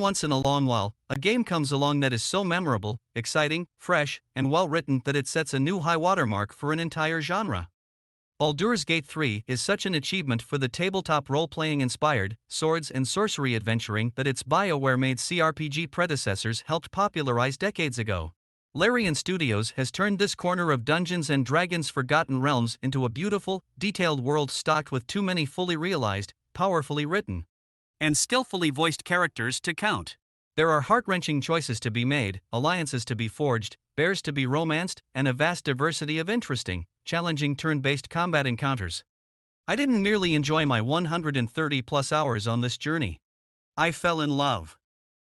once in a long while, a game comes along that is so memorable, exciting, fresh, and well written that it sets a new high watermark for an entire genre. Baldur's Gate 3 is such an achievement for the tabletop role-playing inspired, swords and sorcery adventuring that its BioWare-made CRPG predecessors helped popularize decades ago. Larian Studios has turned this corner of Dungeons & Dragons' Forgotten Realms into a beautiful, detailed world stocked with too many fully realized, powerfully written, and skillfully voiced characters to count. There are heart-wrenching choices to be made, alliances to be forged, bears to be romanced, and a vast diversity of interesting, challenging turn-based combat encounters. I didn't merely enjoy my 130-plus hours on this journey. I fell in love.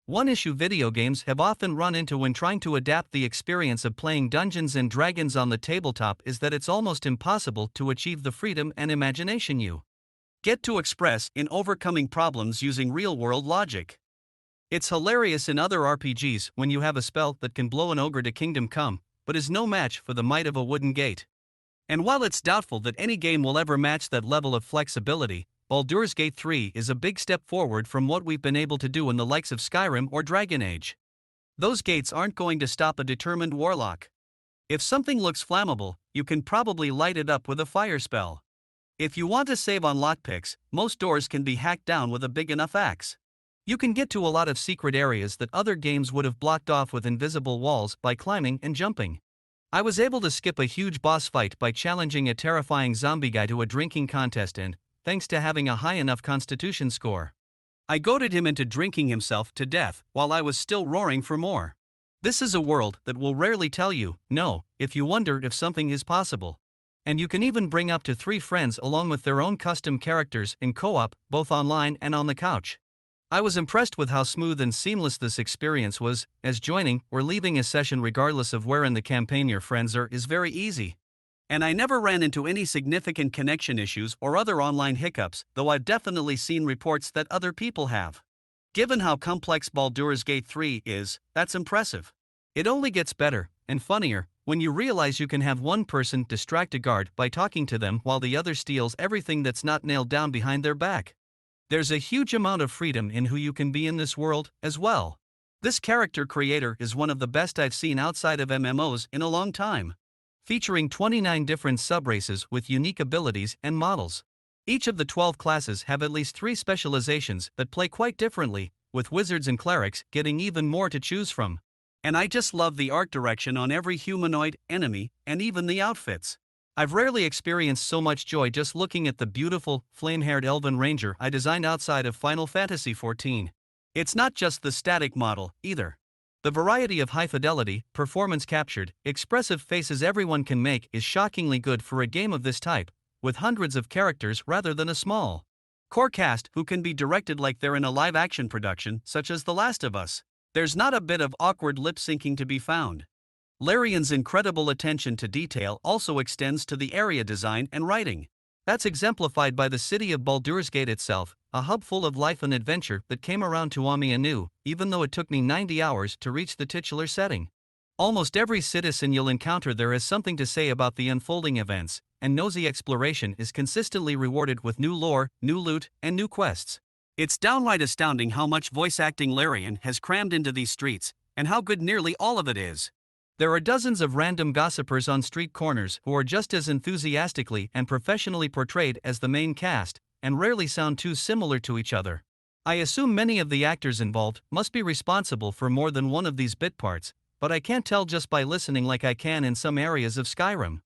One issue video games have often run into when trying to adapt the experience of playing Dungeons & Dragons on the tabletop is that it's almost impossible to achieve the freedom and imagination you get to express in overcoming problems using real-world logic. It's hilarious in other RPGs when you have a spell that can blow an ogre to kingdom come, but is no match for the might of a wooden gate. And while it's doubtful that any game will ever match that level of flexibility, Baldur's Gate 3 is a big step forward from what we've been able to do in the likes of Skyrim or Dragon Age. Those gates aren't going to stop a determined warlock. If something looks flammable, you can probably light it up with a fire spell. If you want to save on lockpicks, most doors can be hacked down with a big enough axe. You can get to a lot of secret areas that other games would have blocked off with invisible walls by climbing and jumping. I was able to skip a huge boss fight by challenging a terrifying zombie guy to a drinking contest and, thanks to having a high enough constitution score, I goaded him into drinking himself to death while I was still roaring for more. This is a world that will rarely tell you no if you wonder if something is possible. And you can even bring up to 3 friends along with their own custom characters in co-op, both online and on the couch. I was impressed with how smooth and seamless this experience was, as joining or leaving a session regardless of where in the campaign your friends are is very easy. And I never ran into any significant connection issues or other online hiccups, though I've definitely seen reports that other people have. Given how complex Baldur's Gate 3 is, that's impressive. It only gets better, and funnier, when you realize you can have one person distract a guard by talking to them while the other steals everything that's not nailed down behind their back. There's a huge amount of freedom in who you can be in this world, as well. This character creator is one of the best I've seen outside of MMOs in a long time, featuring 29 different subraces with unique abilities and models. Each of the 12 classes have at least 3 specializations that play quite differently, with wizards and clerics getting even more to choose from. And I just love the art direction on every humanoid, enemy, and even the outfits. I've rarely experienced so much joy just looking at the beautiful, flame-haired elven ranger I designed outside of Final Fantasy XIV. It's not just the static model, either. The variety of high-fidelity, performance-captured, expressive faces everyone can make is shockingly good for a game of this type, with hundreds of characters rather than a small core cast who can be directed like they're in a live-action production, such as The Last of Us. There's not a bit of awkward lip-syncing to be found. Larian's incredible attention to detail also extends to the area design and writing. That's exemplified by the city of Baldur's Gate itself, a hub full of life and adventure that came around to me anew, even though it took me 90 hours to reach the titular setting. Almost every citizen you'll encounter there has something to say about the unfolding events, and nosy exploration is consistently rewarded with new lore, new loot, and new quests. It's downright astounding how much voice acting Larian has crammed into these streets, and how good nearly all of it is. There are dozens of random gossipers on street corners who are just as enthusiastically and professionally portrayed as the main cast, and rarely sound too similar to each other. I assume many of the actors involved must be responsible for more than one of these bit parts, but I can't tell just by listening like I can in some areas of Skyrim.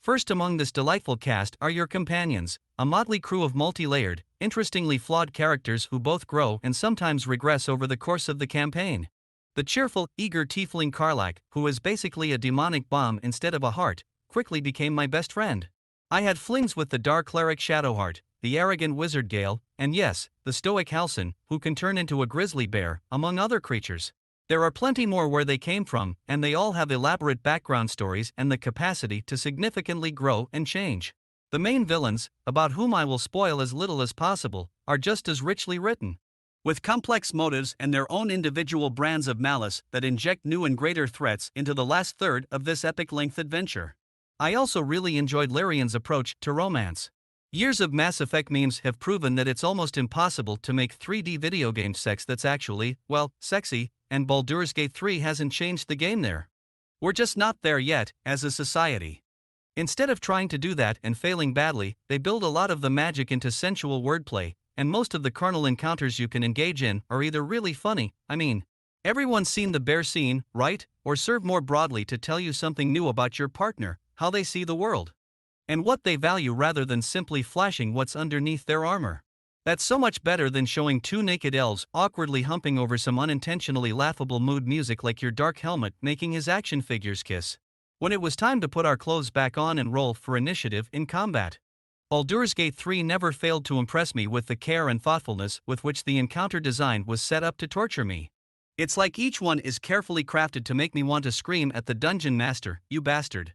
First among this delightful cast are your companions, a motley crew of multi-layered, interestingly flawed characters who both grow and sometimes regress over the course of the campaign. The cheerful, eager tiefling Karlach, who is basically a demonic bomb instead of a heart, quickly became my best friend. I had flings with the dark cleric Shadowheart, the arrogant wizard Gale, and yes, the stoic Halsin, who can turn into a grizzly bear, among other creatures. There are plenty more where they came from, and they all have elaborate background stories and the capacity to significantly grow and change. The main villains, about whom I will spoil as little as possible, are just as richly written, with complex motives and their own individual brands of malice that inject new and greater threats into the last third of this epic-length adventure. I also really enjoyed Larian's approach to romance. Years of Mass Effect memes have proven that it's almost impossible to make 3D video game sex that's actually, well, sexy, and Baldur's Gate 3 hasn't changed the game there. We're just not there yet, as a society. Instead of trying to do that and failing badly, they build a lot of the magic into sensual wordplay, and most of the carnal encounters you can engage in are either really funny, everyone's seen the bear scene, right? Or serve more broadly to tell you something new about your partner, how they see the world, and what they value rather than simply flashing what's underneath their armor. That's so much better than showing two naked elves awkwardly humping over some unintentionally laughable mood music like your dark helmet making his action figures kiss. When it was time to put our clothes back on and roll for initiative in combat. Baldur's Gate 3 never failed to impress me with the care and thoughtfulness with which the encounter design was set up to torture me. It's like each one is carefully crafted to make me want to scream at the dungeon master, "You bastard."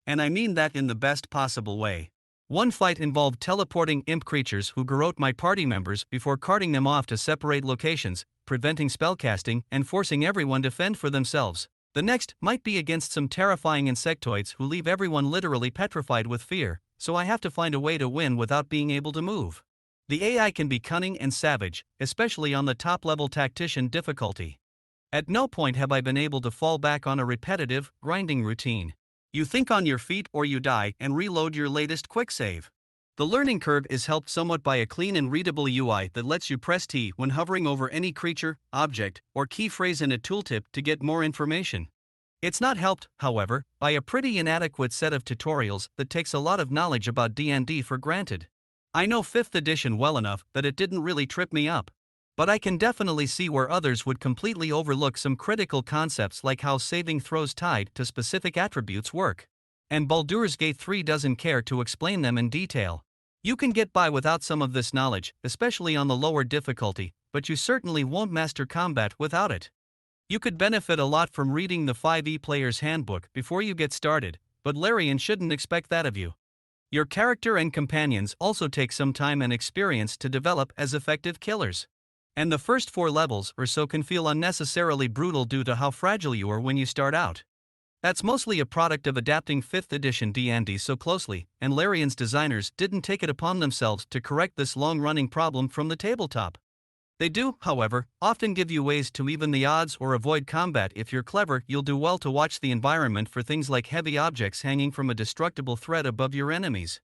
And I mean that in the best possible way. One fight involved teleporting imp creatures who garrote my party members before carting them off to separate locations, preventing spellcasting and forcing everyone to fend for themselves. The next might be against some terrifying insectoids who leave everyone literally petrified with fear, so I have to find a way to win without being able to move. The AI can be cunning and savage, especially on the top-level tactician difficulty. At no point have I been able to fall back on a repetitive, grinding routine. You think on your feet or you die and reload your latest quick save. The learning curve is helped somewhat by a clean and readable UI that lets you press T when hovering over any creature, object, or key phrase in a tooltip to get more information. It's not helped, however, by a pretty inadequate set of tutorials that takes a lot of knowledge about D&D for granted. I know 5th edition well enough that it didn't really trip me up. But I can definitely see where others would completely overlook some critical concepts like how saving throws tied to specific attributes work. And Baldur's Gate 3 doesn't care to explain them in detail. You can get by without some of this knowledge, especially on the lower difficulty, but you certainly won't master combat without it. You could benefit a lot from reading the 5e Player's Handbook before you get started, but Larian shouldn't expect that of you. Your character and companions also take some time and experience to develop as effective killers. And the first 4 levels or so can feel unnecessarily brutal due to how fragile you are when you start out. That's mostly a product of adapting 5th edition D&D so closely, and Larian's designers didn't take it upon themselves to correct this long-running problem from the tabletop. They do, however, often give you ways to even the odds or avoid combat. If you're clever, you'll do well to watch the environment for things like heavy objects hanging from a destructible thread above your enemies.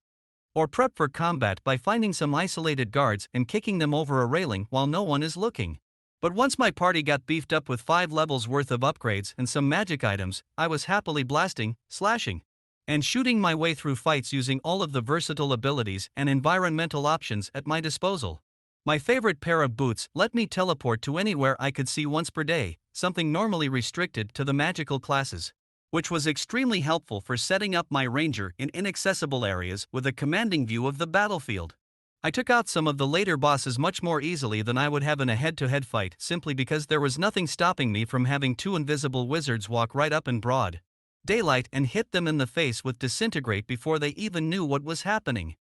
Or prep for combat by finding some isolated guards and kicking them over a railing while no one is looking. But once my party got beefed up with 5 levels worth of upgrades and some magic items, I was happily blasting, slashing, and shooting my way through fights using all of the versatile abilities and environmental options at my disposal. My favorite pair of boots let me teleport to anywhere I could see once per day, something normally restricted to the magical classes, which was extremely helpful for setting up my ranger in inaccessible areas with a commanding view of the battlefield. I took out some of the later bosses much more easily than I would have in a head-to-head fight simply because there was nothing stopping me from having 2 invisible wizards walk right up in broad daylight and hit them in the face with disintegrate before they even knew what was happening.